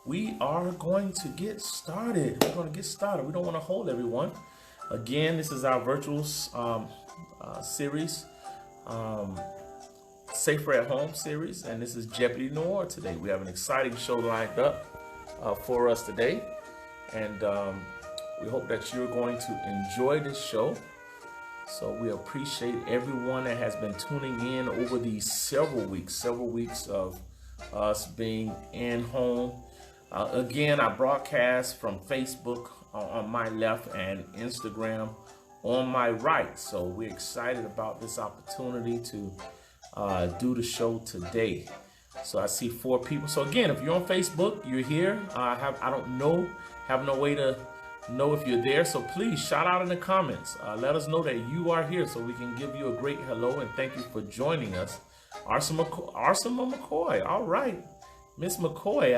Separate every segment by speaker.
Speaker 1: We are going to get started. We're going to get started. We don't want to hold everyone. Again, this is our virtual series, um, Safer at Home series, and this is Jeopardy Noir today. We have an exciting show lined up for us today, and we hope that you're going to enjoy this show. So we appreciate everyone that has been tuning in over these several weeks of us being in home. Again, I broadcast from Facebook on my left and Instagram on my right. So we're excited about this opportunity to do the show today. So I see 4 people. So again, if you're on Facebook, you're here. I don't know, have no way to know if you're there. So please shout out in the comments. Let us know that you are here so we can give you a great hello and thank you for joining us. Arsema McCoy. All right. Miss McCoy,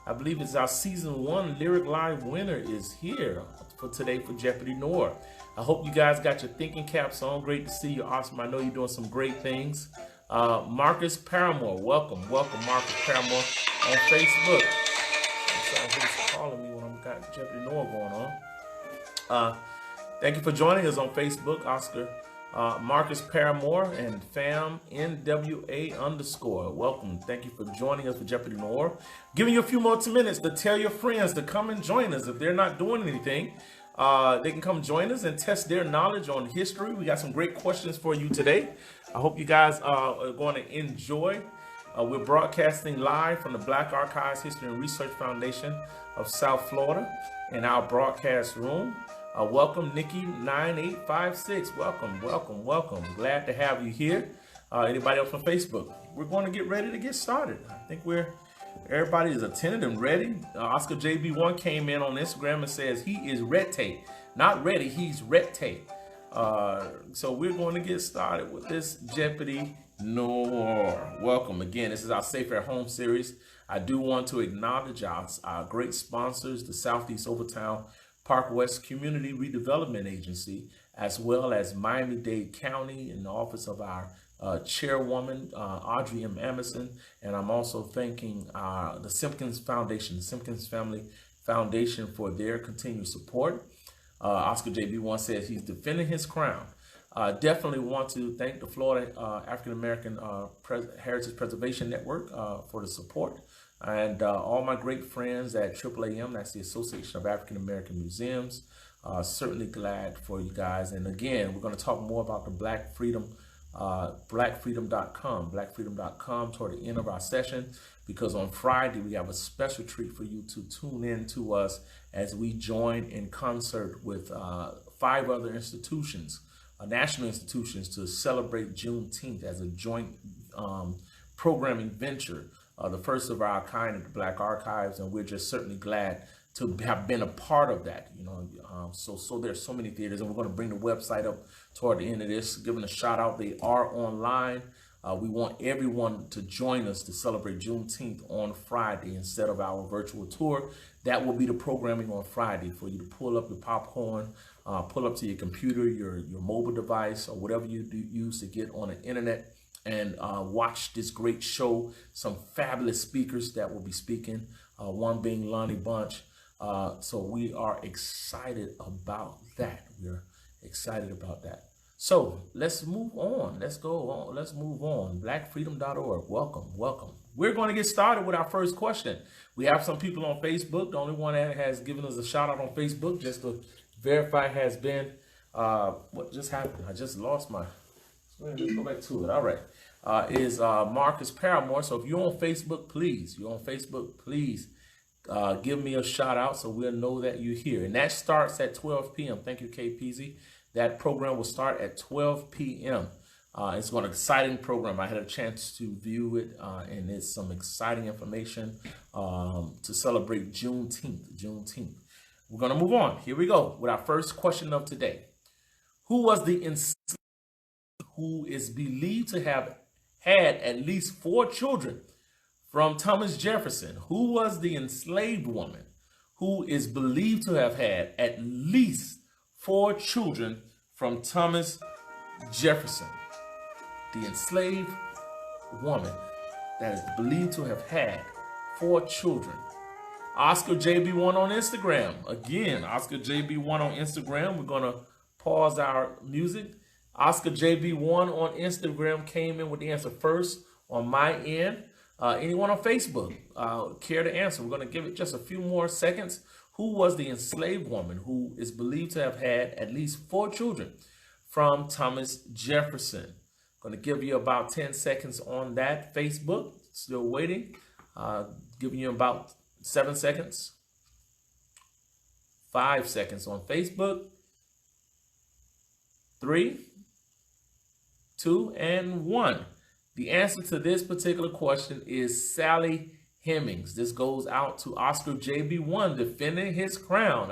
Speaker 1: I believe it's our season 1 Lyric Live winner is here for today for Jeopardy Noir. I hope you guys got your thinking caps on. Great to see you. Awesome. I know you're doing some great things. Marcus Paramore, welcome Marcus Paramore on Facebook. Who's calling me when I've got Jeopardy Noir going on. Thank you for joining us on Facebook, Oscar. Marcus Paramore and fam NWA _. Welcome. Thank you for joining us for Jeopardy Noir. Giving you a few more minutes to tell your friends to come and join us. If they're not doing anything, they can come join us and test their knowledge on history. We got some great questions for you today. I hope you guys are going to enjoy. We're broadcasting live from the Black Archives History and Research Foundation of South Florida in our broadcast room. Welcome, Nikki 9856. Welcome. Glad to have you here. Anybody else on Facebook? We're going to get ready to get started. I think everybody is attended and ready. Oscar JB1 came in on Instagram and says he is ready. Not ready, he's ready. So we're going to get started with this Jeopardy Noir. Welcome again. This is our Safer at Home series. I do want to acknowledge our great sponsors, the Southeast Overtown Park West Community Redevelopment Agency, as well as Miami-Dade County in the office of our chairwoman, Audrey M. Emerson. And I'm also thanking the Simpkins Foundation, the Simpkins Family Foundation, for their continued support. Oscar JB1 says he's defending his crown. Definitely want to thank the Florida African American Heritage Preservation Network for the support. And all my great friends at AAAM, that's the Association of African American Museums. Certainly glad for you guys. And again, we're going to talk more about the Black Freedom, blackfreedom.com toward the end of our session, because on Friday we have a special treat for you to tune in to us as we join in concert with 5 other institutions, national institutions, to celebrate Juneteenth as a joint programming venture. The first of our kind at the Black Archives, and we're just certainly glad to have been a part of that. So there's so many theaters, and we're going to bring the website up toward the end of this, giving a shout out. They are online. We want everyone to join us to celebrate Juneteenth on Friday instead of our virtual tour. That will be the programming on Friday for you to pull up your popcorn, pull up to your computer, your mobile device, or whatever you use to get on the internet, and watch this great show. Some fabulous speakers that will be speaking, one being Lonnie Bunch. So we are excited about that. We're excited about that. So let's move on. Let's go on. Let's move on. Blackfreedom.org. Welcome. We're going to get started with our first question. We have some people on Facebook. The only one that has given us a shout out on Facebook, just to verify, has been, what just happened? I just lost my... Let's go back to it. All right. Is Marcus Paramore. So if you're on Facebook, please, give me a shout out so we'll know that you're here. And that starts at 12 p.m. Thank you, KPZ. That program will start at 12 p.m. It's an exciting program. I had a chance to view it, and it's some exciting information to celebrate Juneteenth. We're going to move on. Here we go with our first question of today. Who was the who is believed to have had at least 4 children from Thomas Jefferson? Who was the enslaved woman who is believed to have had at least 4 children from Thomas Jefferson? The enslaved woman that is believed to have had 4 children Oscar JB1 on Instagram. Again, Oscar JB1 on Instagram. We're going to pause our music. Oscar JB1 on Instagram came in with the answer first on my end. Anyone on Facebook care to answer? We're going to give it just a few more seconds. Who was the enslaved woman who is believed to have had at least 4 children from Thomas Jefferson? Going to give you about 10 seconds on that. Facebook, still waiting. Giving you about 7 seconds. 5 seconds on Facebook. 3, 2, and 1. The answer to this particular question is Sally Hemings. This goes out to Oscar JB1 defending his crown.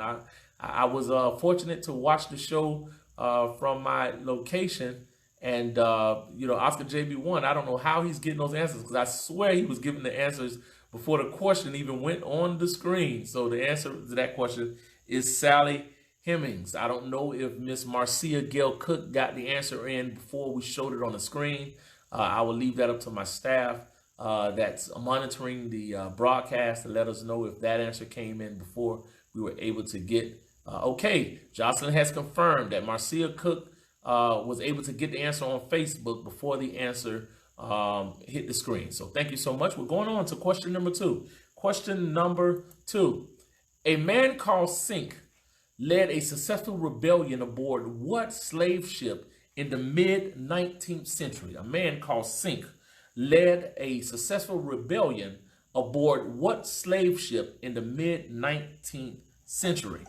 Speaker 1: I was fortunate to watch the show from my location. And, Oscar JB1, I don't know how he's getting those answers, because I swear he was giving the answers before the question even went on the screen. So the answer to that question is Sally Hemings. I don't know if Miss Marcia Gail Cook got the answer in before we showed it on the screen. I will leave that up to my staff that's monitoring the broadcast to let us know if that answer came in before we were able to get. Okay, Jocelyn has confirmed that Marcia Cook was able to get the answer on Facebook before the answer hit the screen. So thank you so much. We're going on to question number 2. Question number 2. A man called Sink led a successful rebellion aboard what slave ship in the mid-19th century? A man called Sink led a successful rebellion aboard what slave ship in the mid-19th century?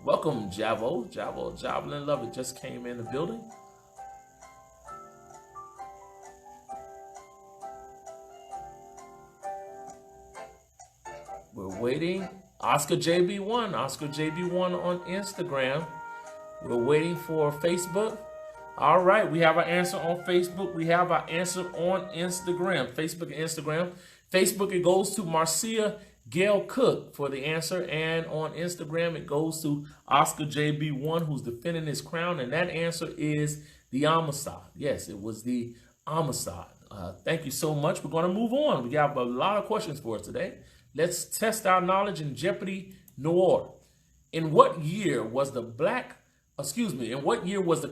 Speaker 1: Welcome, Javo. Javelin Lovett just came in the building. We're waiting. Oscar JB1 on Instagram. We're waiting for Facebook. All right, we have our answer on Facebook. We have our answer on Instagram. Facebook and Instagram. Facebook, it goes to Marcia Gail Cook for the answer, and on Instagram it goes to Oscar JB1, who's defending his crown, and that answer is the Amistad. Yes, it was the Amistad. Thank you so much. We're going to move on. We have a lot of questions for us today. Let's test our knowledge in Jeopardy Noir. In what year was the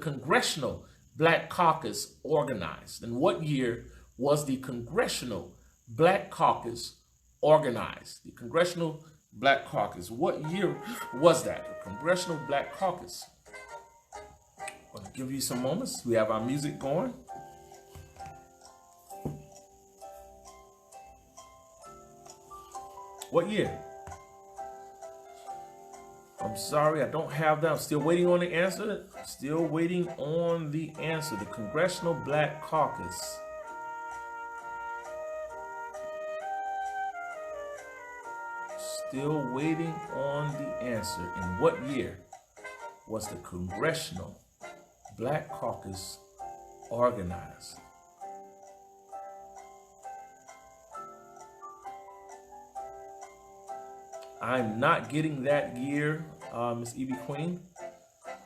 Speaker 1: Congressional Black Caucus organized? In what year was the Congressional Black Caucus organized? The Congressional Black Caucus. What year was that? The Congressional Black Caucus. I'll give you some moments. We have our music going. What year? I'm sorry, I don't have that. I'm still waiting on the answer. Still waiting on the answer. The Congressional Black Caucus. Still waiting on the answer. In what year was the Congressional Black Caucus organized? I'm not getting that year, Miss Evie Queen.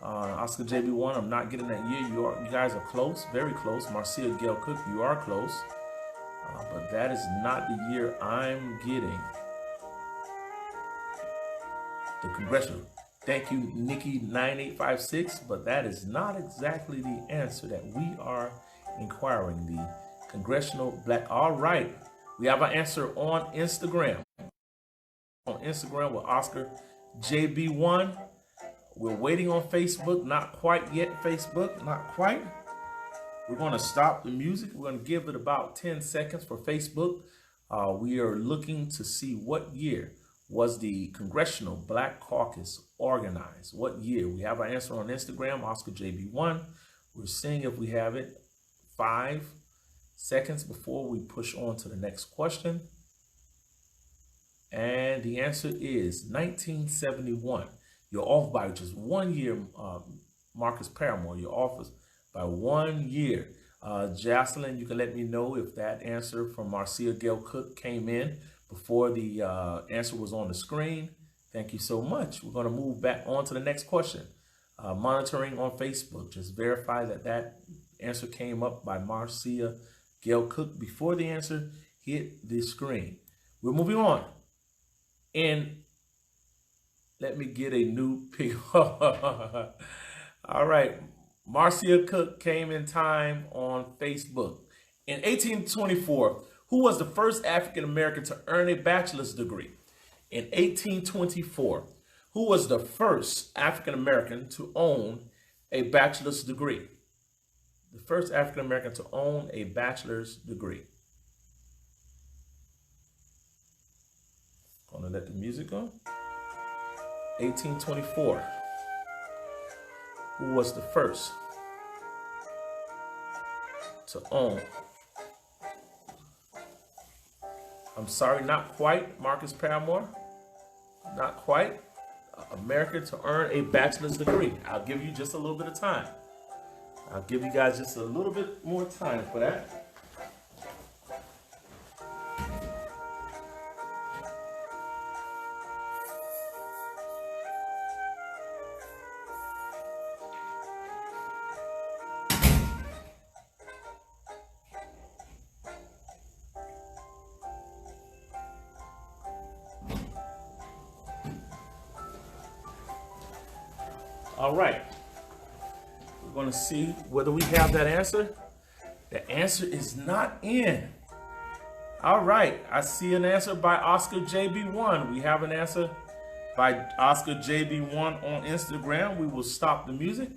Speaker 1: Oscar JB1, I'm not getting that year. You guys are close, very close. Marcia Gail Cook, you are close. But that is not the year I'm getting. The Congressional. Thank you, Nikki9856, but that is not exactly the answer that we are inquiring. The Congressional Black. All right, we have our answer on Instagram. On Instagram with Oscar JB1. We're waiting on Facebook. Not quite yet, Facebook. Not quite. We're going to stop the music. We're going to give it about 10 seconds for Facebook. We are looking to see what year was the Congressional Black Caucus organized. What year? We have our answer on Instagram, Oscar JB1. We're seeing if we have it. 5 seconds before we push on to the next question. And the answer is 1971. You're off by just 1 year, Marcus Paramore. You're off by 1 year. Jocelyn, you can let me know if that answer from Marcia Gail Cook came in before the answer was on the screen. Thank you so much. We're going to move back on to the next question. Monitoring on Facebook. Just verify that that answer came up by Marcia Gail Cook before the answer hit the screen. We're moving on. And let me get a new pick. All right. Marcia Cook came in time on Facebook. In 1824, who was the first African American to earn a bachelor's degree? In 1824, who was the first African American to own a bachelor's degree? The first African American to own a bachelor's degree. Gonna let the music go. 1824. Who was the first to own? I'm sorry, not quite, Marcus Paramore. Not quite. America to earn a bachelor's degree. I'll give you just a little bit of time. I'll give you guys just a little bit more time for that. All right. We're going to see whether we have that answer. The answer is not in. All right. I see an answer by Oscar JB1. We have an answer by Oscar JB1 on Instagram. We will stop the music.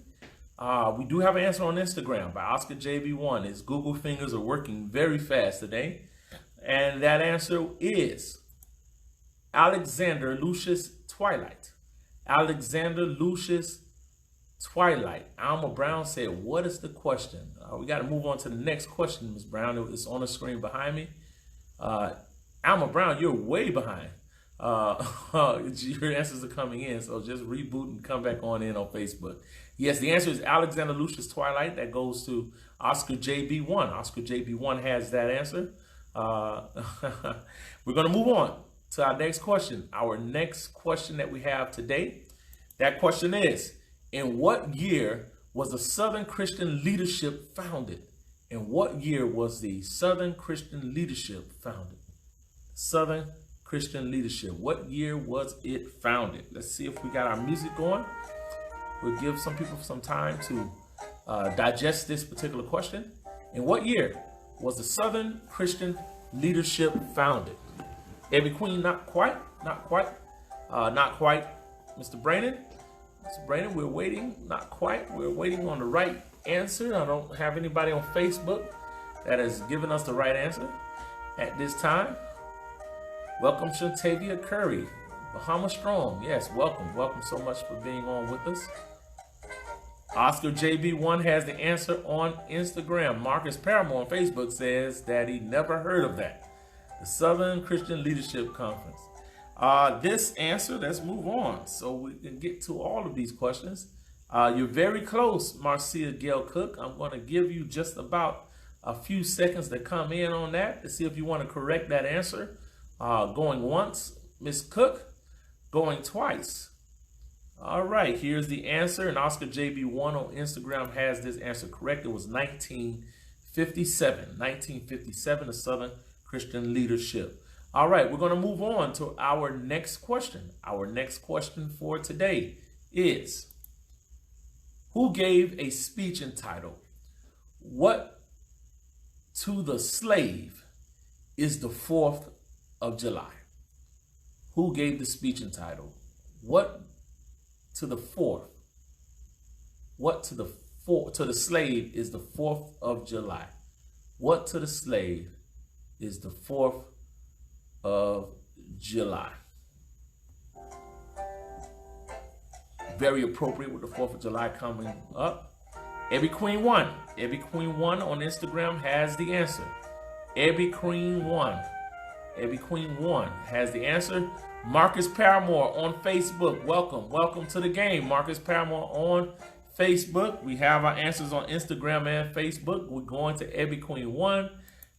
Speaker 1: We do have an answer on Instagram by Oscar JB1. His Google fingers are working very fast today. And that answer is Alexander Lucius Twilight. Alexander Lucius Twilight. Alma Brown said, what is the question? We got to move on to the next question, Ms. Brown. It's on the screen behind me. Alma Brown, you're way behind. Your answers are coming in, so just reboot and come back on in on Facebook. Yes, the answer is Alexander Lucius Twilight. That goes to Oscar JB1. Oscar JB1 has that answer. We're going to move on to our next question. Our next question that we have today, that question is, in what year was the Southern Christian Leadership founded? In what year was the Southern Christian Leadership founded? Southern Christian Leadership. What year was it founded? Let's see if we got our music going. We'll give some people some time to digest this particular question. In what year was the Southern Christian Leadership founded? Every Queen, not quite, not quite, not quite. Mr. Brandon, we're waiting, not quite. We're waiting on the right answer. I don't have anybody on Facebook that has given us the right answer at this time. Welcome, Shantavia Curry, Bahama Strong. Yes, welcome. Welcome so much for being on with us. Oscar JB1 has the answer on Instagram. Marcus Paramore on Facebook says that he never heard of that. The Southern Christian Leadership Conference. This answer, let's move on so we can get to all of these questions. You're very close, Marcia Gail Cook. I'm going to give you just about a few seconds to come in on that to see if you want to correct that answer. Going once, Miss Cook. Going twice. All right, here's the answer. And Oscar JB1 on Instagram has this answer correct. It was 1957. 1957, the Southern Christian Leadership. All right, we're going to move on to our next question. Our next question for today is, who gave a speech entitled, "What to the Slave is the 4th of July"? Who gave the speech entitled, "What to the fourth? What to the slave is the 4th of July"? What to the slave is the 4th of July? Very appropriate with the 4th of July coming up. Every Queen One. Every Queen One on Instagram has the answer. Every Queen One. Every Queen One has the answer. Marcus Paramore on Facebook. Welcome. Welcome to the game. Marcus Paramore on Facebook. We have our answers on Instagram and Facebook. We're going to Every Queen One.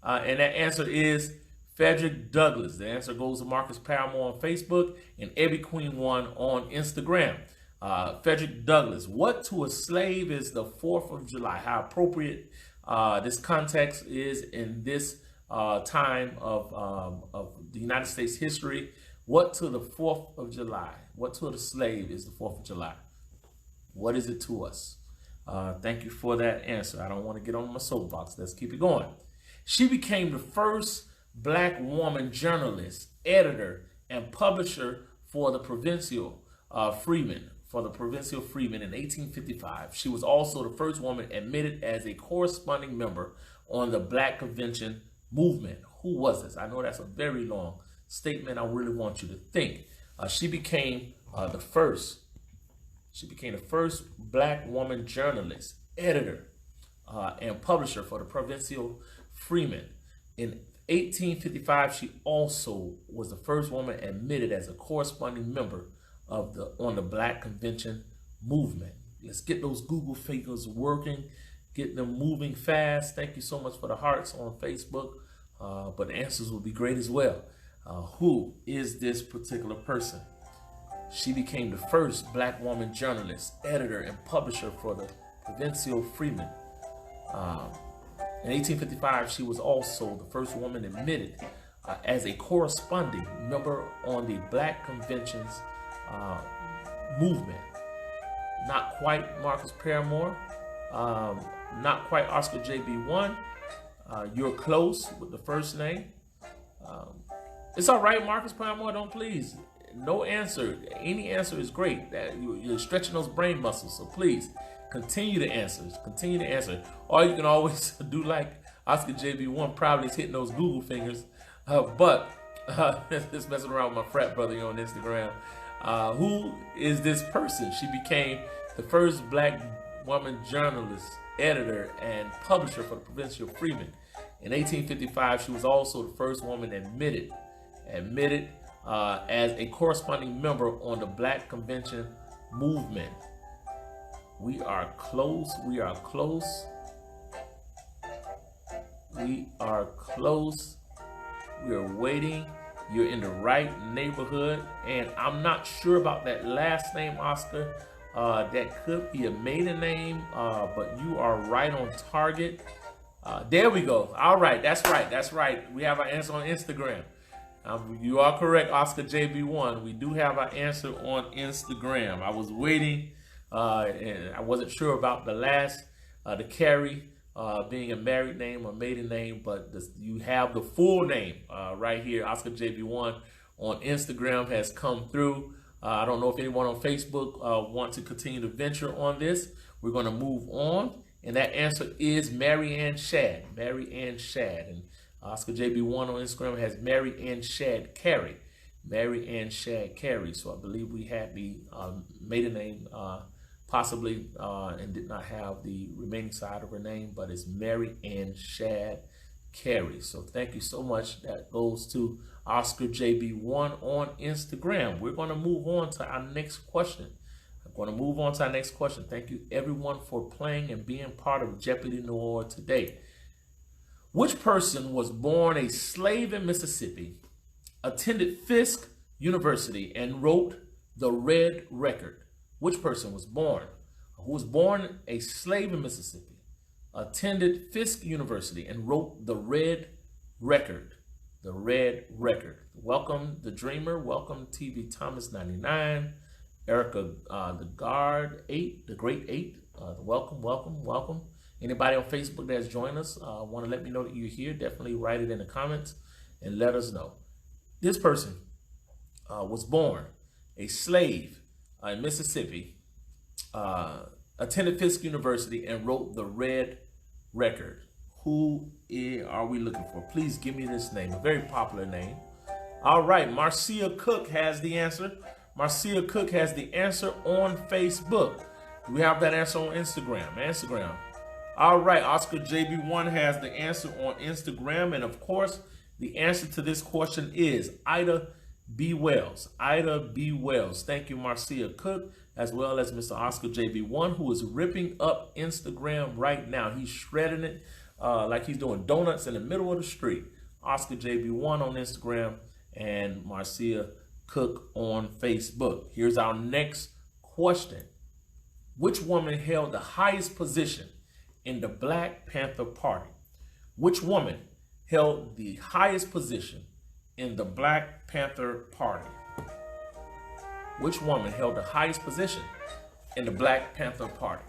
Speaker 1: And that answer is Frederick Douglass. The answer goes to Marcus Paramore on Facebook and Every Queen One on Instagram. Frederick Douglass. What to a slave is the 4th of July. How appropriate this context is in this time of the United States history, What to the 4th of July? What to the slave is the 4th of July? What is it to us? Thank you for that answer. I don't want to get on my soapbox. Let's keep it going. She became the first black woman journalist, editor, and publisher for the Provincial Freeman. In 1855. She was also the first woman admitted as a corresponding member on the Black Convention movement. Who was this? I know that's a very long statement. I really want you to think. She became the first black woman journalist, editor, and publisher for the Provincial Freeman. In 1855, she also was the first woman admitted as a corresponding member on the Black Convention movement. Let's get those Google fingers working, get them moving fast. Thank you so much for the hearts on Facebook, but the answers will be great as well. Who is this particular person? She became the first black woman journalist, editor, and publisher for the Provincial Freeman. In 1855, she was also the first woman admitted as a corresponding member on the Black Convention's movement. Not quite Marcus Paramore, not quite Oscar JB1. You're close with the first name. It's all right, Marcus Paramore, don't please. No answer, any answer is great. You're stretching those brain muscles, so please continue to answer. Continue to answer. Or you can always do like Oscar JB1, probably is hitting those Google fingers. But just messing around with my frat brother here on Instagram. Who is this person? She became the first black woman journalist, editor, and publisher for the Provincial Freeman. In 1855, she was also the first woman admitted as a corresponding member on the Black Convention movement. We are close. We are close. We are close. We are waiting. You're in the right neighborhood, and I'm not sure about that last name, Oscar. That could be a maiden name, but you are right on target. There we go. All right, that's right. That's right. We have our answer on Instagram. You are correct, Oscar JB1. We do have our answer on Instagram. I was waiting, and I wasn't sure about the last, the Carrie. Being a married name or maiden name, but you have the full name right here. Oscar JB1 on Instagram has come through. I don't know if anyone on Facebook wants to continue to venture on this. We're going to move on, and that answer is Mary Ann Shadd. Mary Ann Shadd, and Oscar JB1 on Instagram has Mary Ann Shadd Carey. Mary Ann Shadd Carey. So I believe we had the maiden name possibly and did not have the remaining side of her name, but it's Mary Ann Shadd Carey. So thank you so much. That goes to Oscar JB1 on Instagram. We're going to move on to our next question. Thank you everyone for playing and being part of Jeopardy Noir today. Which person was born a slave in Mississippi, attended Fisk University, and wrote the Red Record? Which person was born, who was born a slave in Mississippi, attended Fisk University, and wrote the Red Record? The Red Record. Welcome, The Dreamer. Welcome, TV Thomas 99. Erica, the Guard 8, the Great 8. Welcome. Anybody on Facebook that's joined us, want to let me know that you're here, definitely write it in the comments and let us know. This person was born a slave in Mississippi, attended Fisk University, and wrote the Red Record. Who are we looking for? Please give me this name, a very popular name. All right, Marcia Cook has the answer. Marcia Cook has the answer on Facebook. We have that answer on Instagram. All right, Oscar JB1 has the answer on Instagram, and of course, the answer to this question is Ida B. Wells. Ida B. Wells. Thank you, Marcia Cook, as well as Mr. Oscar JB1, who is ripping up Instagram right now. He's shredding it like he's doing donuts in the middle of the street. Oscar JB1 on Instagram and Marcia Cook on Facebook. Here's our next question. Which woman held the highest position in the Black Panther Party? Which woman held the highest position in the Black Panther Party? Which woman held the highest position in the Black Panther Party?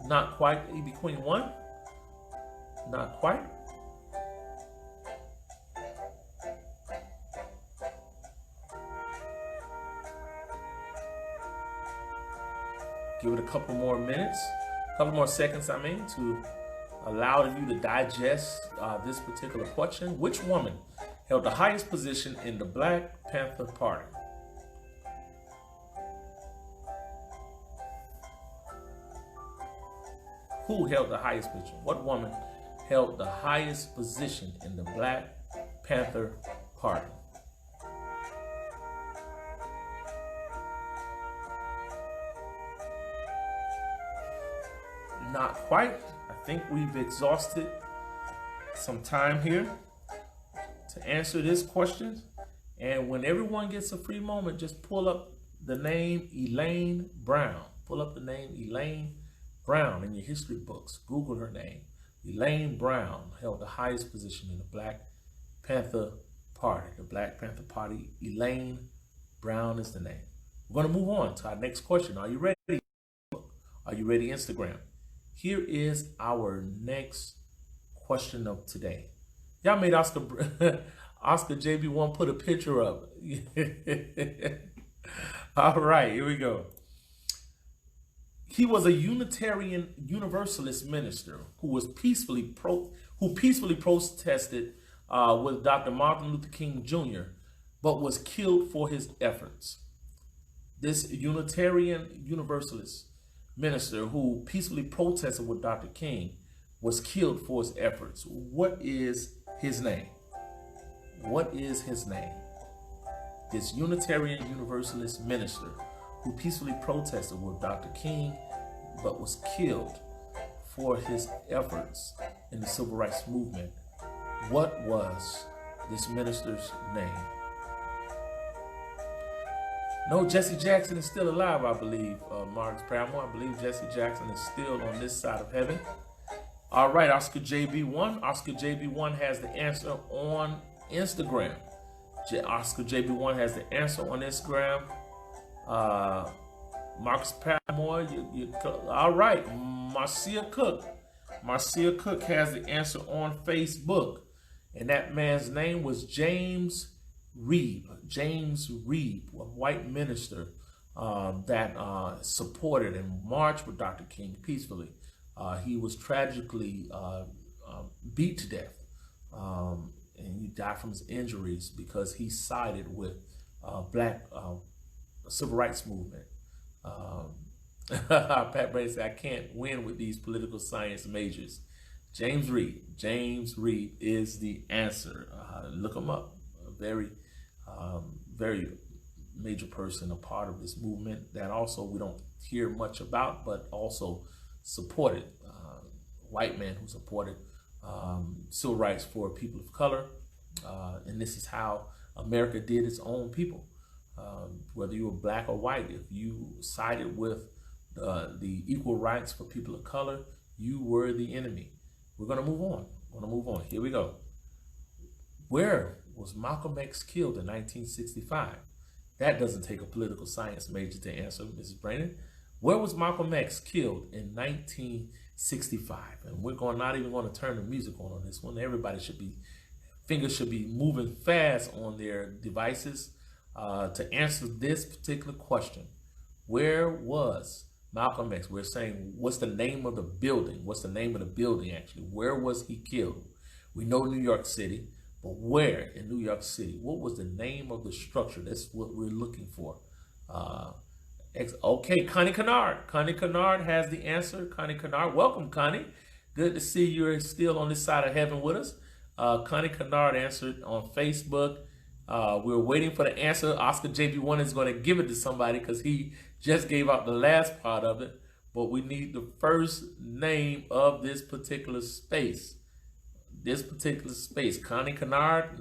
Speaker 1: Not quite. E.B. Queen won. Not quite. Give it a couple more minutes, a couple more seconds, to allow you to digest this particular question. Which woman held the highest position in the Black Panther Party? Who held the highest position? What woman held the highest position in the Black Panther Party? Not quite. I think we've exhausted some time here to answer this question. And when everyone gets a free moment, just pull up the name Elaine Brown. Pull up the name Elaine Brown in your history books. Google her name. Elaine Brown held the highest position in the Black Panther Party. The Black Panther Party, Elaine Brown is the name. We're going to move on to our next question. Are you ready? Are you ready, Instagram? Here is our next question of today. Y'all made Oscar JB1 put a picture up. All right, here we go. He was a Unitarian Universalist minister who peacefully protested with Dr. Martin Luther King Jr., but was killed for his efforts. This Unitarian Universalist minister who peacefully protested with Dr. King was killed for his efforts. What is his name? What is his name? This Unitarian Universalist minister who peacefully protested with Dr. King but was killed for his efforts in the civil rights movement. What was this minister's name? No, Jesse Jackson is still alive, I believe, Marcus Paramore. I believe Jesse Jackson is still on this side of heaven. All right, Oscar JB1. Oscar JB1 has the answer on Instagram. Oscar JB1 has the answer on Instagram. Marcus Paramore, all right. Marcia Cook. Marcia Cook has the answer on Facebook. And that man's name was James Reeb. James Reeb, a white minister that supported and marched with Dr. King peacefully. He was tragically beat to death. And he died from his injuries because he sided with black civil rights movement. Pat Brady said, I can't win with these political science majors. James Reeb. James Reeb is the answer. Look him up. A very major person, a part of this movement that also we don't hear much about, but also supported, white man who supported civil rights for people of color. And this is how America did its own people. Whether you were black or white, if you sided with the equal rights for people of color, you were the enemy. We're going to move on. Here we go. Where was Malcolm X killed in 1965? That doesn't take a political science major to answer, Mrs. Brandon. Where was Malcolm X killed in 1965? And we're not even going to turn the music on this one. Everybody fingers should be moving fast on their devices to answer this particular question. Where was Malcolm X? We're saying, what's the name of the building? What's the name of the building, actually? Where was he killed? We know New York City, but where in New York City? What was the name of the structure? That's what we're looking for. Okay, Connie Kennard. Connie Kennard has the answer. Connie Kennard, welcome, Connie. Good to see you're still on this side of heaven with us. Connie Kennard answered on Facebook. We're waiting for the answer. Oscar JB1 is going to give it to somebody because he just gave out the last part of it. But we need the first name of this particular space. Connie Kennard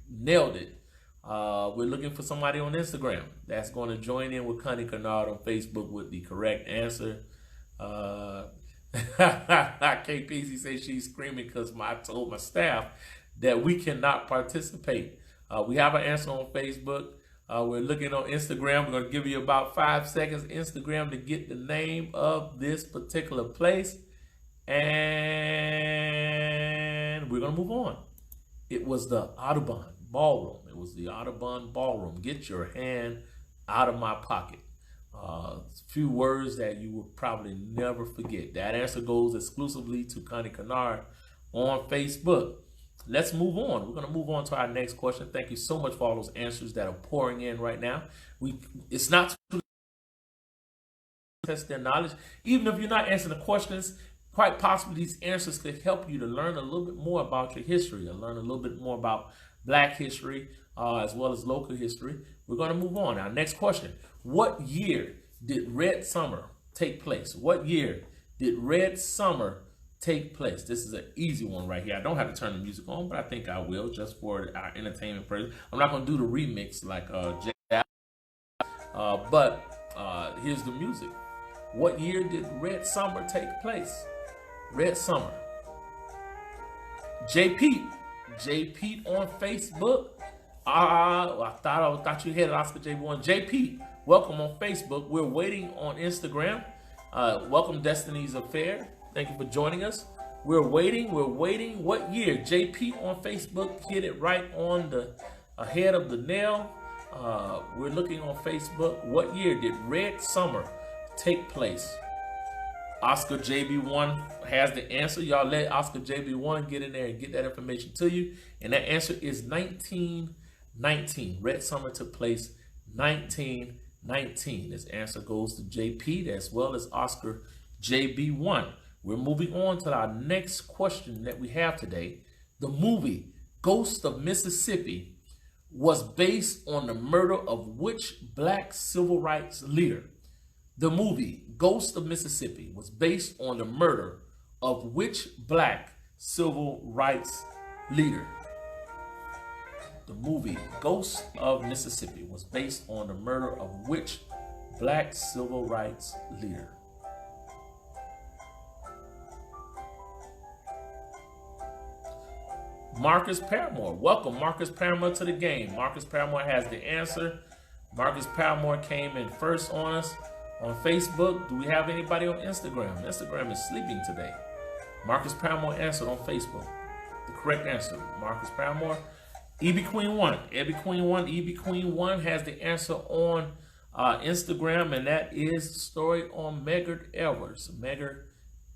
Speaker 1: nailed it. We're looking for somebody on Instagram that's going to join in with Connie Kennard on Facebook with the correct answer. KPC says she's screaming because I told my staff that we cannot participate. We have an answer on Facebook. We're looking on Instagram. We're going to give you about 5 seconds Instagram to get the name of this particular place. And we're going to move on. It was the Audubon Ballroom. It was the Audubon Ballroom. Get your hand out of my pocket. A few words that you will probably never forget. That answer goes exclusively to Connie Kennard on Facebook. Let's move on. We're going to move on to our next question. Thank you so much for all those answers that are pouring in right now. It's not to test their knowledge. Even if you're not answering the questions, quite possibly these answers could help you to learn a little bit more about your history, or learn a little bit more about Black history, as well as local history. We're going to move on. Our next question. What year did Red Summer take place? What year did Red Summer take place? This is an easy one right here. I don't have to turn the music on, but I think I will just for our entertainment purpose. I'm not going to do the remix like but here's the music. What year did Red Summer take place? Red Summer. J. Pete on Facebook. I thought you had Oscar JB1. J. Pete, welcome on Facebook. We're waiting on Instagram. Welcome Destiny's Affair. Thank you for joining us. We're waiting. What year? J. Pete on Facebook hit it right on the head of the nail. We're looking on Facebook. What year did Red Summer take place? Oscar JB1 has the answer. Y'all let Oscar JB1 get in there and get that information to you. And that answer is 1919. Red Summer took place 1919. This answer goes to JP as well as Oscar JB1. We're moving on to our next question that we have today. The movie Ghost of Mississippi was based on the murder of which Black civil rights leader? The movie Ghost of Mississippi was based on the murder of which Black civil rights leader? The movie Ghost of Mississippi was based on the murder of which Black civil rights leader? Marcus Paramore. Welcome, Marcus Paramore, to the game. Marcus Paramore has the answer. Marcus Paramore came in first on us on Facebook. Do we have anybody on Instagram? Instagram is sleeping today. Marcus Paramore answered on Facebook. The correct answer, Marcus Paramore. EB Queen 1. EB Queen 1. EB Queen 1 has the answer on Instagram, and that is the story on Medgar Evers. Medgar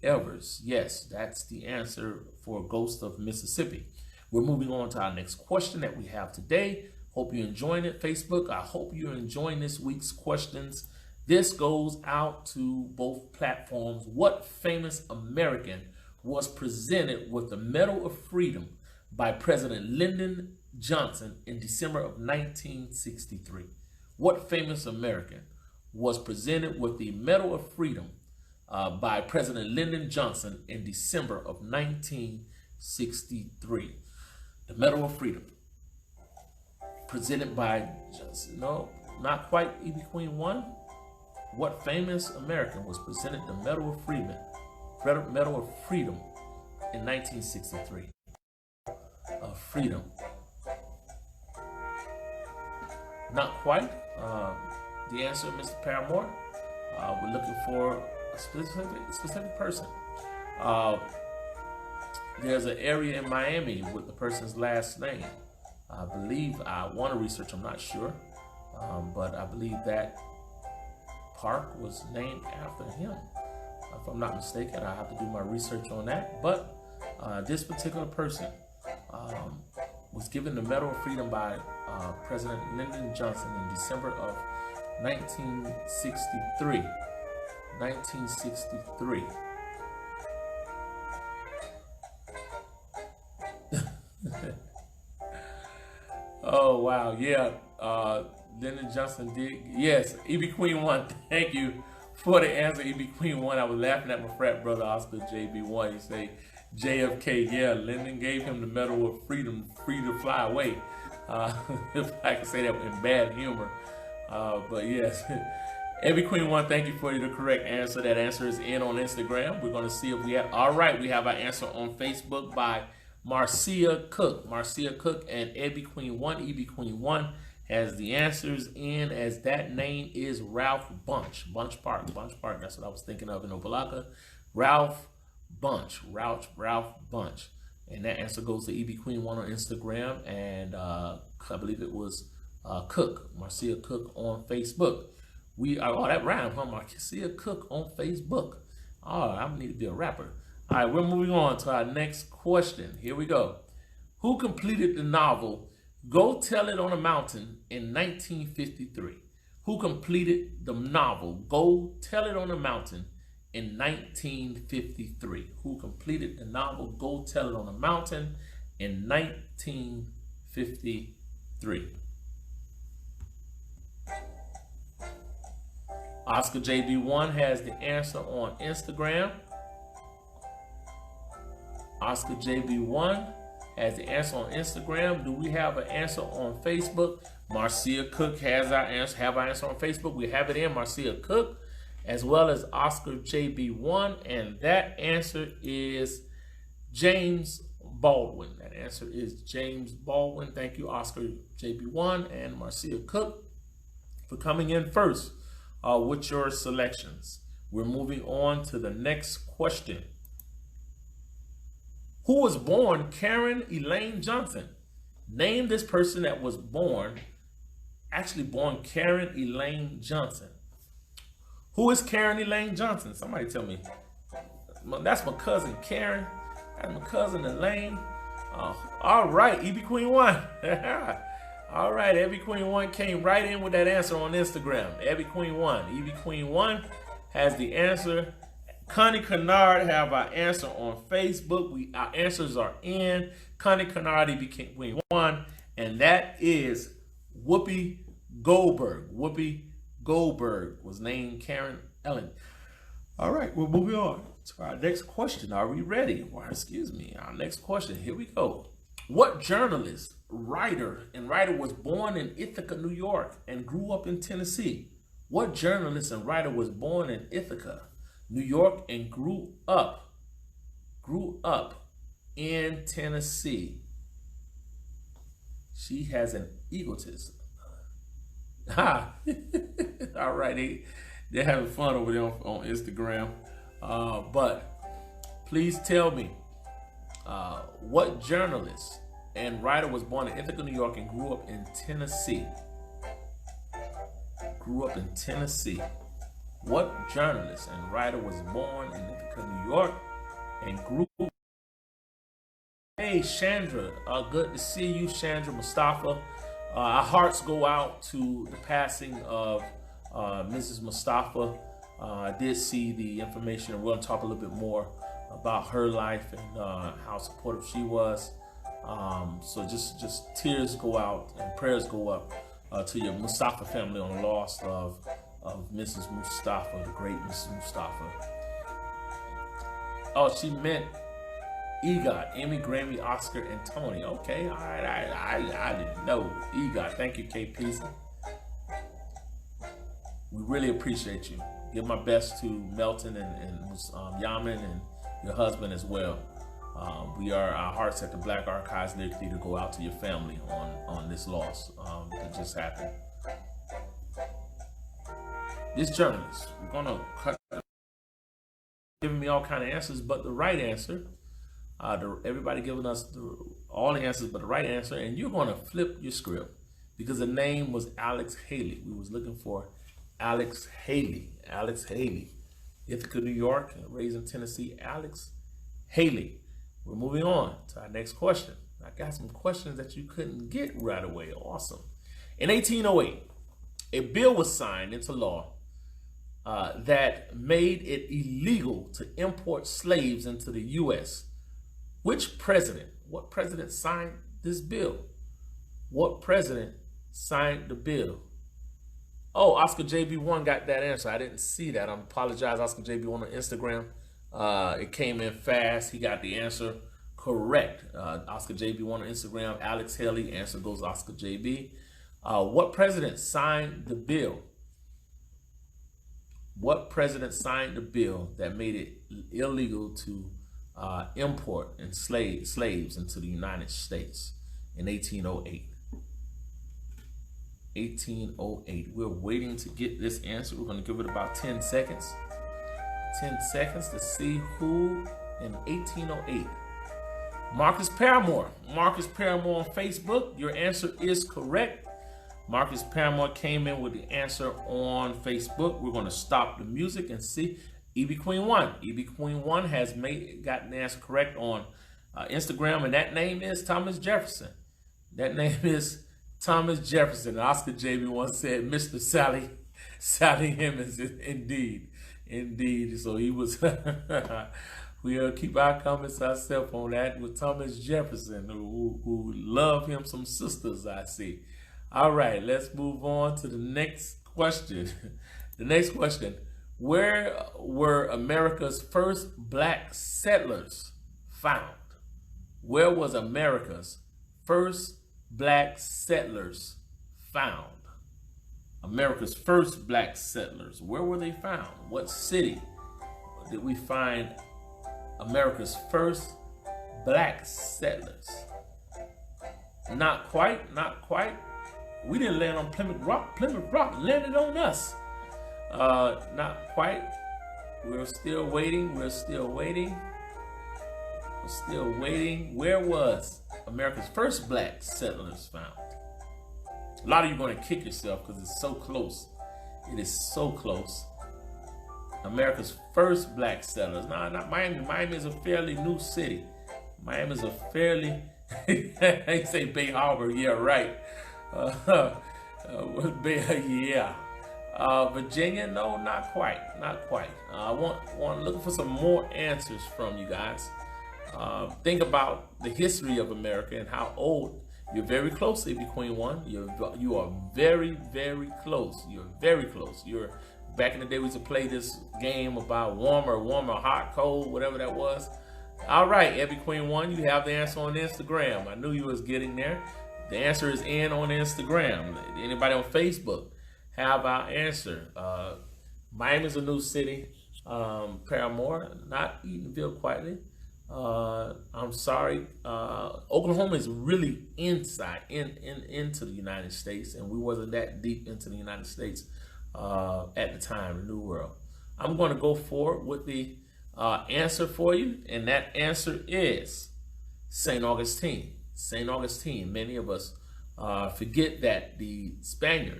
Speaker 1: Evers. Yes, that's the answer for Ghost of Mississippi. We're moving on to our next question that we have today. Hope you're enjoying it, Facebook. I hope you're enjoying this week's questions. This goes out to both platforms. What famous American was presented with the Medal of Freedom by President Lyndon Johnson in December of 1963? What famous American was presented with the Medal of Freedom by President Lyndon Johnson in December of 1963? The Medal of Freedom presented by Johnson. No, not quite EB Queen 1. What famous American was presented the Medal of Freedom in 1963? Freedom. Not quite. The answer, Mr. Paramore. We're looking for a specific person. There's an area in Miami with the person's last name. I believe, I want to research, I'm not sure. But I believe that park was named after him. If I'm not mistaken, I have to do my research on that. But this particular person was given the Medal of Freedom by President Lyndon Johnson in December of 1963. 1963. Oh, wow. Yeah. Lyndon Johnson did. Yes. EB Queen 1. Thank you for the answer, EB Queen 1. I was laughing at my frat brother, Oscar JB1. He say JFK. Yeah. Lyndon gave him the Medal of Freedom, free to fly away. If I can say that in bad humor. But yes. Every Queen One, thank you for the correct answer. That answer is in on Instagram. We're going to see if we have. All right, we have our answer on Facebook by Marcia Cook. Marcia Cook and Ebby Queen One. Ebby Queen One has the answers in, as that name is Ralph Bunch. Bunch Park. Bunch Park. That's what I was thinking of in Opelika. Ralph Bunch. Ralph Bunch. And that answer goes to Ebby Queen One on Instagram, and I believe it was Cook, Marcia Cook on Facebook. We are, oh, that rhyme, huh? Marcia Cook on Facebook. Oh, I need to be a rapper. All right, we're moving on to our next question. Here we go. Who completed the novel Go Tell It on a Mountain in 1953? Who completed the novel Go Tell It on a Mountain in 1953? Who completed the novel Go Tell It on a Mountain in 1953? Oscar JB1 has the answer on Instagram. Oscar JB1 has the answer on Instagram. Do we have an answer on Facebook? Marcia Cook has our answer. Have our answer on Facebook. We have it in Marcia Cook, as well as Oscar JB1, and that answer is James Baldwin. That answer is James Baldwin. Thank you, Oscar JB1 and Marcia Cook, for coming in first with your selections. We're moving on to the next question. Who was born Karen Elaine Johnson? Name this person that was born Karen Elaine Johnson. Who is Karen Elaine Johnson? Somebody tell me. That's my cousin Karen. That's my cousin Elaine. All right, Ebby Queen One. All right, Ebby Queen One came right in with that answer on Instagram. Ebby Queen One. Ebby Queen One has the answer. Connie Kennard have our answer on Facebook. Our answers are in. Connie Kennard, Ebby Queen One, and that is Whoopi Goldberg. Whoopi Goldberg was named Karen Ellen. All right, we're moving on to our next question. Are we ready? Well, excuse me. Our next question. Here we go. What journalist, writer was born in Ithaca, New York, and grew up in Tennessee? What journalist and writer was born in Ithaca, New York, and grew up in Tennessee? She has an egotist. Ha! All right, they're having fun over there on Instagram. But please tell me, what journalist and writer was born in Ithaca, New York, and grew up in Tennessee? Grew up in Tennessee. What journalist and writer was born in Ithaca, New York, and grew up? Hey, Chandra, good to see you, Chandra Mustafa. Our hearts go out to the passing of Mrs. Mustafa. I did see the information, and we're going to talk a little bit more about her life and how supportive she was. So just tears go out and prayers go up to your Mustafa family on the loss of Mrs. Mustafa, the great Mrs. Mustafa. Oh, she meant EGOT, Emmy, Grammy, Oscar, and Tony. Okay, all right, I didn't know. EGOT, thank you, KP. We really appreciate you. Give my best to Melton and Yaman and your husband as well. Our hearts at the Black Archives Lyric Theater go out to your family on this loss that just happened. This journalist, we're gonna cut, giving me all kind of answers, but the right answer. Everybody giving us all the answers but the right answer, and you're going to flip your script because the name was Alex Haley. We was looking for Alex Haley. Alex Haley. Ithaca, New York, raised in Tennessee. Alex Haley. We're moving on to our next question. I got some questions that you couldn't get right away. Awesome. In 1808, a bill was signed into law that made it illegal to import slaves into the U.S. What president signed this bill? What president signed the bill? Oh, Oscar JB1 got that answer. I didn't see that. I apologize, Oscar JB1 on Instagram. It came in fast. He got the answer correct. Oscar JB1 on Instagram. Alex Haley. Answer goes Oscar JB. What president signed the bill? What president signed a bill that made it illegal to import slaves into the United States in 1808? 1808. We're waiting to get this answer. We're going to give it about 10 seconds. 10 seconds to see who in 1808. Marcus Paramore. Marcus Paramore on Facebook. Your answer is correct. Marcus Paramore came in with the answer on Facebook. We're going to stop the music and see. EB Queen 1. EB Queen 1 has gotten the answer correct on Instagram, and that name is Thomas Jefferson. That name is Thomas Jefferson. Oscar JB once said, Mr. Sally Hemings. Indeed. So he was, we'll keep our comments ourselves on that with Thomas Jefferson, who love him some sisters, I see. All right, let's move on to the next question. The next question, where were America's first black settlers found? Where was America's first black settlers found? America's first black settlers, where were they found? What city did we find America's first black settlers? Not quite. We didn't land on Plymouth Rock. Plymouth Rock landed on us. Not quite. We're still waiting. Where was America's first black settlers found? A lot of you are going to kick yourself because it's so close. It is so close. America's first black settlers. No, not Miami. Miami is a fairly new city. Miami is a fairly, they say Bay Harbor. Yeah, right. Yeah. Virginia, no, not quite. I want looking for some more answers from you guys. Think about the history of America and how old. You're very close, EB Queen 1. You are very, very close. You're very close. Back in the day, we used to play this game about warmer, hot, cold, whatever that was. All right, EB Queen 1, you have the answer on Instagram. I knew you was getting there. The answer is in on Instagram. Anybody on Facebook have our answer? Miami's a new city. Paramore, not Eatonville quietly. I'm sorry. Oklahoma is really inside into the United States, and we wasn't that deep into the United States at the time, the New World. I'm going to go forward with the answer for you, and that answer is St. Augustine. St. Augustine. Many of us forget that the Spain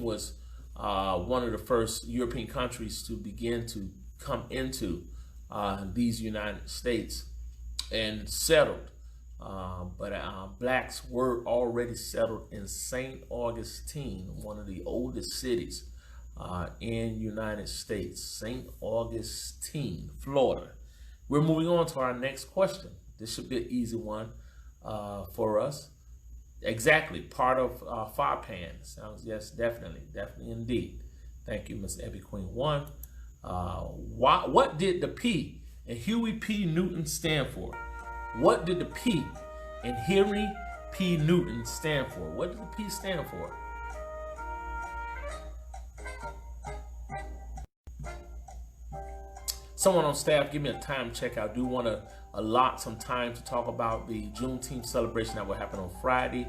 Speaker 1: was one of the first European countries to begin to come into these United States and settled. But blacks were already settled in St. Augustine, one of the oldest cities in United States. St. Augustine, Florida. We're moving on to our next question. This should be an easy one for us. Exactly, part of Farpan. Sounds, yes, definitely indeed. Thank you, Miss Ebby Queen 1. What did the P in Huey P. Newton stand for? What did the P in Huey P. Newton stand for? What did the P stand for? Someone on staff, give me a time check. I do want to allot some time to talk about the Juneteenth celebration that will happen on Friday.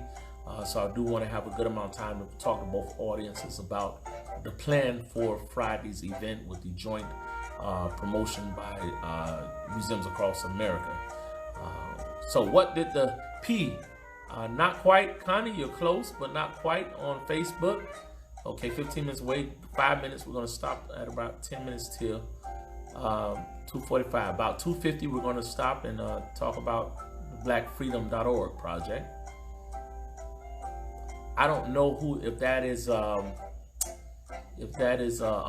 Speaker 1: So I do want to have a good amount of time to talk to both audiences about the plan for Friday's event with the joint promotion by museums across America. So what did the P? Not quite, Connie, you're close, but not quite on Facebook. Okay, 15 minutes away, 5 minutes. We're going to stop at about 10 minutes till 2:45. About 2:50, we're going to stop and talk about the blackfreedom.org project. I don't know if that is a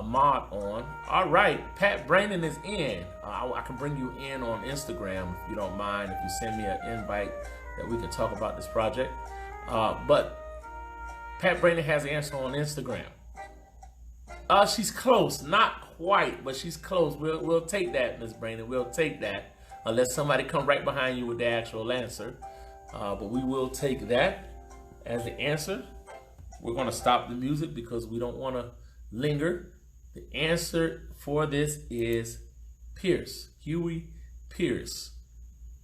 Speaker 1: mod on. All right, Pat Brandon is in. I can bring you in on Instagram if you don't mind, if you send me an invite that we can talk about this project. But Pat Brandon has the answer on Instagram. She's close, not quite, but she's close. We'll take that, Miss Brandon. We'll take that, unless somebody come right behind you with the actual answer. But we will take that as the answer. We're going to stop the music because we don't want to linger. The answer for this is Pierce. Huey Pierce.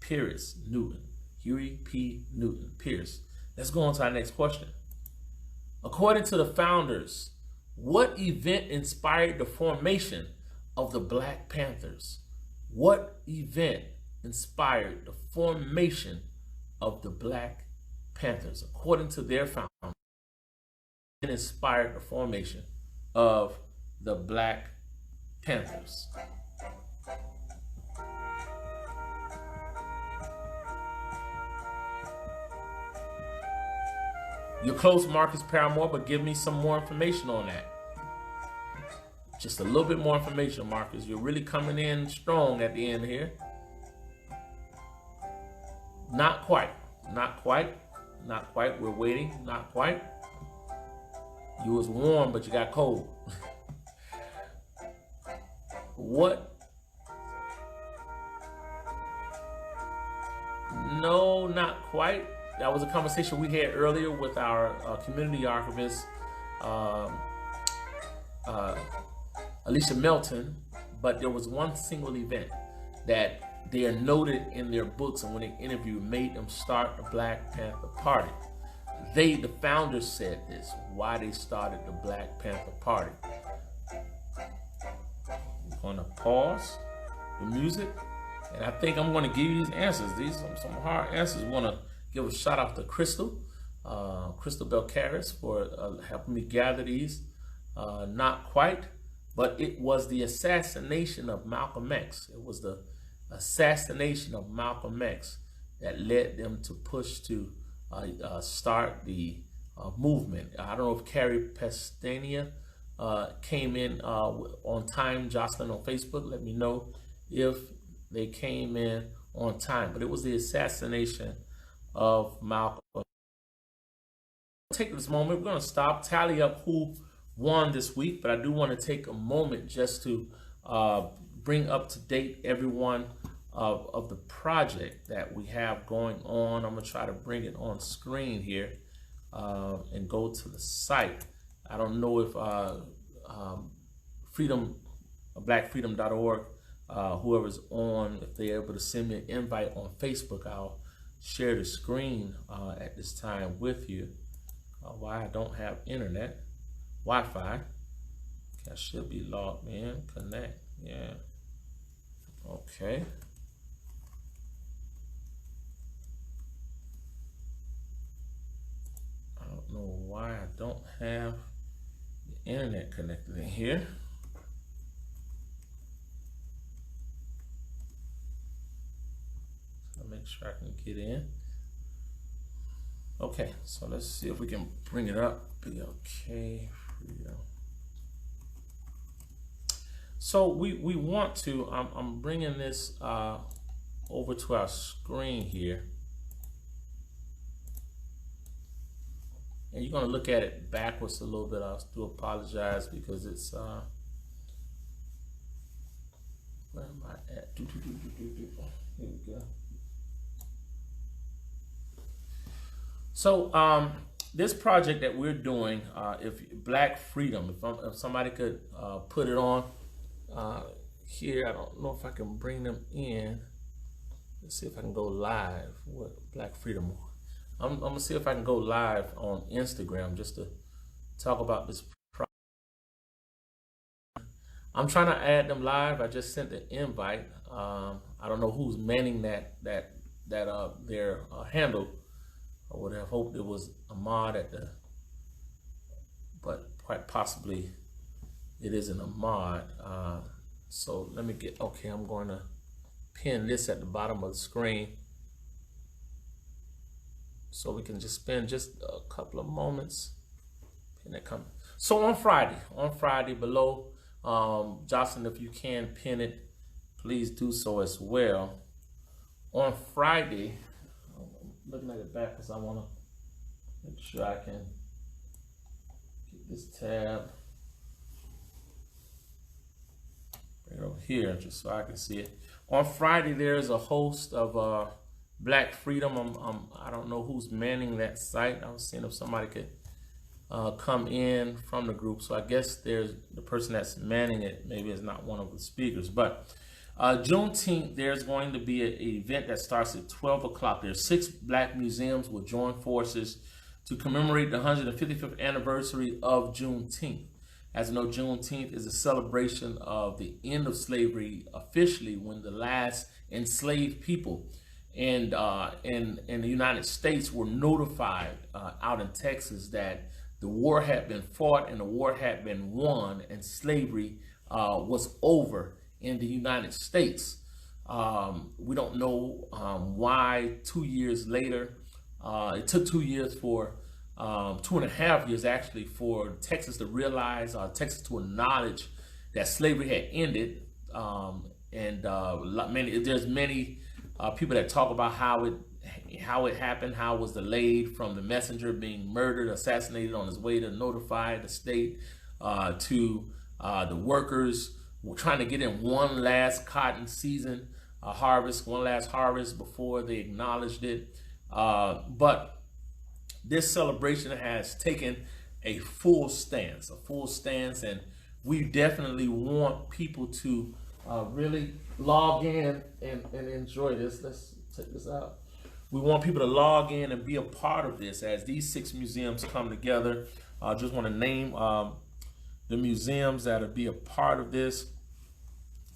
Speaker 1: Pierce Newton. Huey P. Newton. Pierce. Let's go on to our next question. According to the founders, what event inspired the formation of the Black Panthers? What event inspired the formation of the Black Panthers? According to their founders, it inspired the formation of the Black Panthers. You're close, Marcus Paramore, but give me some more information on that. Just a little bit more information, Marcus. You're really coming in strong at the end here. Not quite. Not quite. Not quite. We're waiting. Not quite. You was warm, but you got cold. What? No, not quite. That was a conversation we had earlier with our community archivist, Alicia Melton, but there was one single event that they are noted in their books, and when they interviewed, made them start the Black Panther Party. They, the founders, said this, why they started the Black Panther Party. I'm going to pause the music, and I think I'm going to give you these answers. These are some hard answers. We want to give a shout out to Crystal Belcaris for helping me gather these. Not quite, but it was the assassination of Malcolm X. It was the assassination of Malcolm X that led them to push to start the movement. I don't know if Carrie Pestania came in on time. Jocelyn on Facebook, let me know if they came in on time. But it was the assassination of Malcolm. Take this moment. We're going to stop, tally up who won this week, but I do want to take a moment just to bring up to date everyone of the project that we have going on. I'm going to try to bring it on screen here and go to the site. I don't know if blackfreedom.org, whoever's on, if they're able to send me an invite on Facebook, I'll share the screen at this time with you. Why I don't have internet, Wi-Fi. I should be logged in. Connect. Yeah. Okay. I don't know why I don't have the internet connected in here. So make sure I can get in. Okay, so let's see if we can bring it up. Okay, freedom. So we want to, I'm bringing this over to our screen here. And you're gonna look at it backwards a little bit. I do apologize because it's, where am I at? Here we go. So this project that we're doing, if Black Freedom, if somebody could put it on here, I don't know if I can bring them in. Let's see if I can go live with Black Freedom. I'm gonna see if I can go live on Instagram just to talk about this project. I'm trying to add them live. I just sent the invite. I don't know who's manning their handle. I would have hoped it was a mod at the, but quite possibly it isn't a mod. So let me get, okay, I'm going to pin this at the bottom of the screen so we can just spend just a couple of moments. Pin that coming. So on Friday below, Jocelyn, if you can pin it, please do so as well. On Friday, looking at it back because I want to make sure I can get this tab right over here just so I can see it. On Friday, there's a host of Black Freedom. I don't know who's manning that site. I was seeing if somebody could come in from the group. So I guess there's the person that's manning it, maybe is not one of the speakers. But Juneteenth, there's going to be an event that starts at 12 o'clock. There's 6 black museums will join forces to commemorate the 155th anniversary of Juneteenth. As you know, Juneteenth is a celebration of the end of slavery officially, when the last enslaved people in the United States were notified out in Texas that the war had been fought and the war had been won, and slavery was over in the United States. We don't know why 2 years later, it took 2 years for 2.5 years actually for Texas to realize, Texas to acknowledge that slavery had ended. There's many people that talk about how it happened, how it was delayed from the messenger being murdered, assassinated on his way to notify the state, to the workers were trying to get in one last cotton season harvest, one last harvest before they acknowledged it. But this celebration has taken a full stance, and we definitely want people to really log in and enjoy this. Let's check this out. We want people to log in and be a part of this as these 6 museums come together. I just want to name the museums that'll be a part of this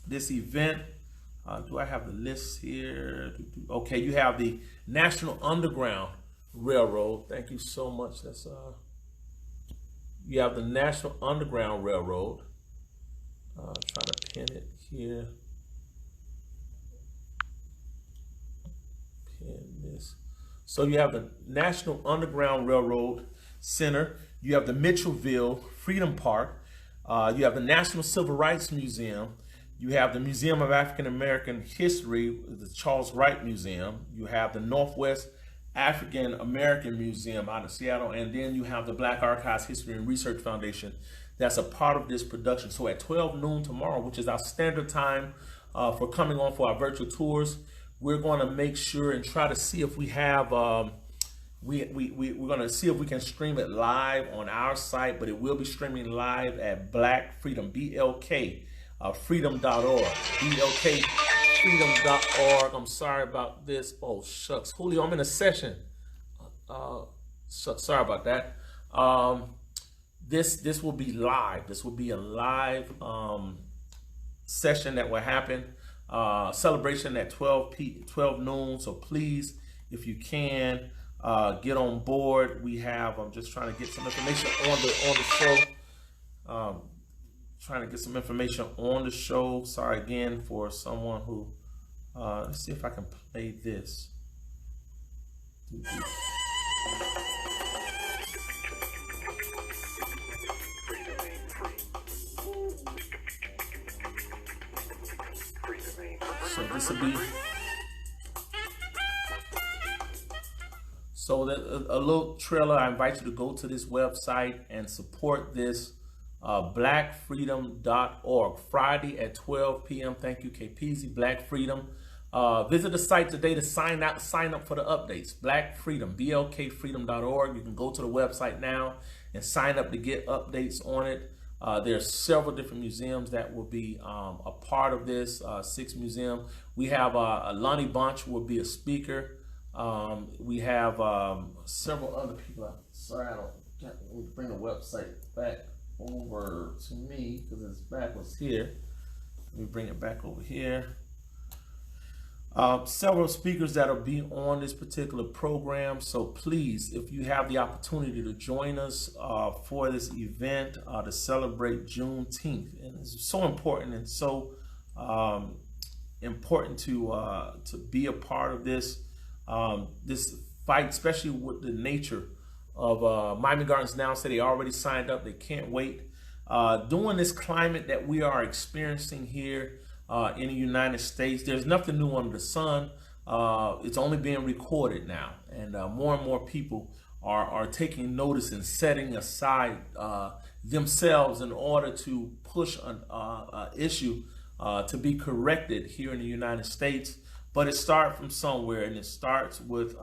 Speaker 1: event. Do I have the list here? Okay, you have the National Underground Railroad. Thank you so much. That's you have the National Underground Railroad. Trying to pin it here. Pin this. So you have the National Underground Railroad Center. You have the Mitchellville Freedom Park. You have the National Civil Rights Museum. You have the Museum of African American History, the Charles Wright Museum. You have the Northwest African American Museum out of Seattle, and then you have the Black Archives History and Research Foundation that's a part of this production. So at 12 noon tomorrow, which is our standard time for coming on for our virtual tours, we're going to make sure and try to see if we have we're going to see if we can stream it live on our site, but it will be streaming live at Black Freedom, BLK freedom.org, blkfreedom.org. I'm sorry about this. Oh shucks, Julio, I'm in a session. Sorry about that. This will be live. This will be a live session that will happen. Celebration at 12 noon. So please, if you can, get on board. We have. I'm just trying to get some information on the show. Trying to get some information on the show. Sorry again for someone who. Let's see if I can play this. So this will be. So a little trailer. I invite you to go to this website and support this. Blackfreedom.org, Friday at 12 p.m. Thank you, KPZ. Black Freedom. Visit the site today to sign up for the updates. Black Freedom, blkfreedom.org. You can go to the website now and sign up to get updates on it. There are several different museums that will be a part of this. 6 museums. We have Lonnie Bunch will be a speaker. We have several other people. Sorry, I don't bring the website back over to me because it's backwards here. Let me bring it back over here. Several speakers that'll be on this particular program. So please, if you have the opportunity to join us for this event to celebrate Juneteenth, and it's so important and so important to be a part of this fight, especially with the nature of Miami Gardens now say they already signed up. They can't wait. During this climate that we are experiencing here in the United States, there's nothing new under the sun. It's only being recorded now, and more and more people are taking notice and setting aside themselves in order to push an issue to be corrected here in the United States. But it starts from somewhere, and it starts with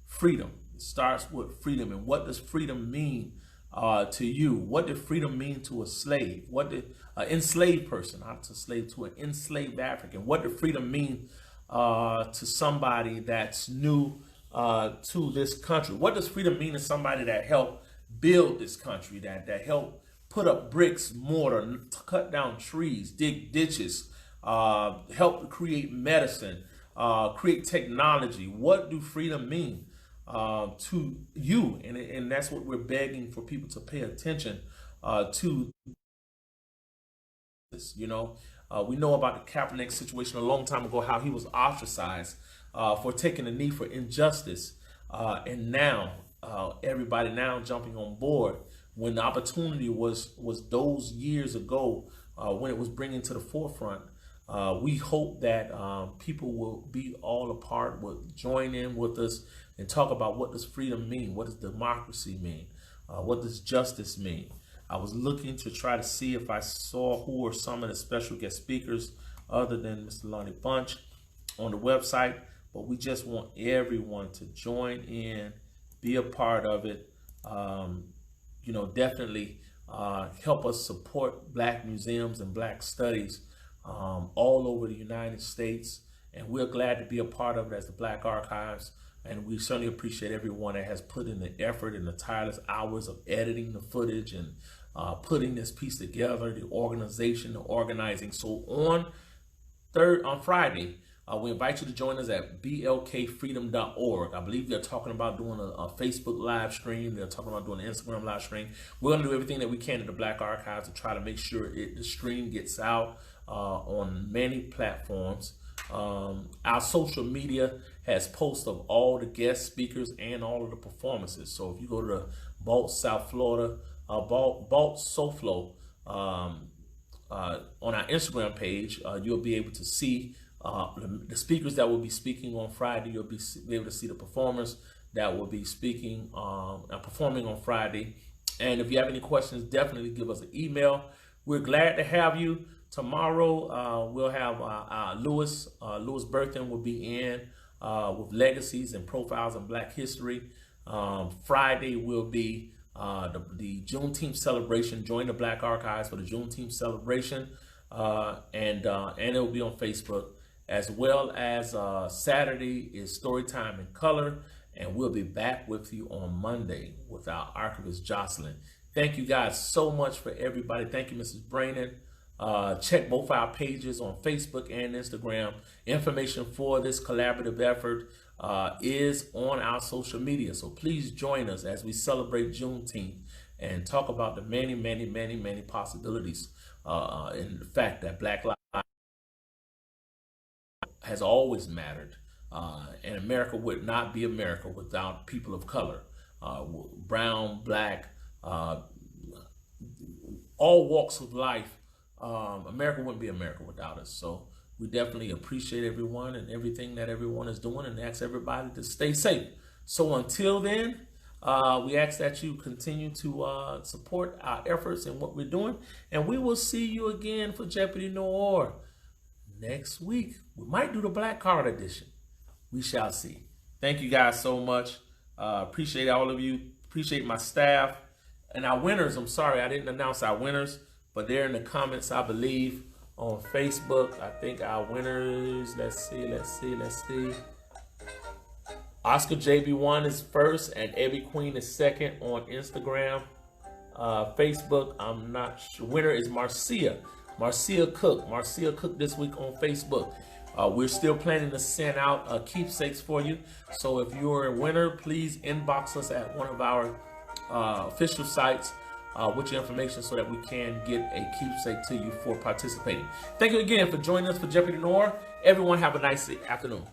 Speaker 1: freedom. It starts with freedom. And what does freedom mean to you. What did freedom mean to a slave? What did an enslaved person, not to slave, to an enslaved African? What did freedom mean to somebody that's new to this country? What does freedom mean to somebody that helped build this country, that helped put up bricks, mortar, cut down trees, dig ditches, help create medicine, create technology? What do freedom mean to you? And that's what we're begging for people to pay attention to. You know, we know about the Kaepernick situation a long time ago, how he was ostracized for taking the knee for injustice, and now everybody now jumping on board when the opportunity was those years ago when it was bringing to the forefront. We hope that people will be all a part, will join in with us and talk about what does freedom mean, what does democracy mean, what does justice mean. I was looking to try to see if I saw who are some of the special guest speakers other than Mr. Lonnie Bunch on the website, but we just want everyone to join in, be a part of it. You know, definitely help us support Black museums and Black studies all over the United States. And we're glad to be a part of it as the Black Archives. And we certainly appreciate everyone that has put in the effort and the tireless hours of editing the footage and putting this piece together, the organization, the organizing. So on Friday, we invite you to join us at blkfreedom.org. I believe they're talking about doing a Facebook live stream. They're talking about doing an Instagram live stream. We're going to do everything that we can at the Black Archives to try to make sure the stream gets out on many platforms. Our social media has posts of all the guest speakers and all of the performances. So if you go to the Balt, South Florida, Balt SoFlo on our Instagram page, you'll be able to see the speakers that will be speaking on Friday. You'll be able to see the performers that will be speaking and performing on Friday. And if you have any questions, definitely give us an email. We're glad to have you. Tomorrow we'll have Louis Burton will be in with Legacies and Profiles in Black History. Friday will be the Juneteenth celebration. Join the Black Archives for the Juneteenth celebration, and it will be on Facebook, as well as Saturday is Storytime in Color, and we'll be back with you on Monday with our archivist Jocelyn. Thank you guys so much for everybody. Thank you, Mrs. Brainan. Check both our pages on Facebook and Instagram. Information for this collaborative effort is on our social media. So please join us as we celebrate Juneteenth and talk about the many, many, many, many possibilities in the fact that Black lives has always mattered. And America would not be America without people of color, brown, Black, all walks of life. America wouldn't be America without us. So we definitely appreciate everyone and everything that everyone is doing, and ask everybody to stay safe. So until then, we ask that you continue to support our efforts and what we're doing, and we will see you again for Jeopardy Noir next week. We might do the Black Card edition. We shall see. Thank you guys so much. Appreciate all of you. Appreciate my staff and our winners. I'm sorry I didn't announce our winners, but they're in the comments, I believe, on Facebook. I think our winners, let's see. Oscar JB1 is first and Ebby Queen is second on Instagram. Facebook, I'm not sure. Winner is Marcia Cook. Marcia Cook this week on Facebook. We're still planning to send out keepsakes for you. So if you're a winner, please inbox us at one of our official sites with your information so that we can get a keepsake to you for participating. Thank you again for joining us for Jeopardy Noir. Everyone have a nice afternoon.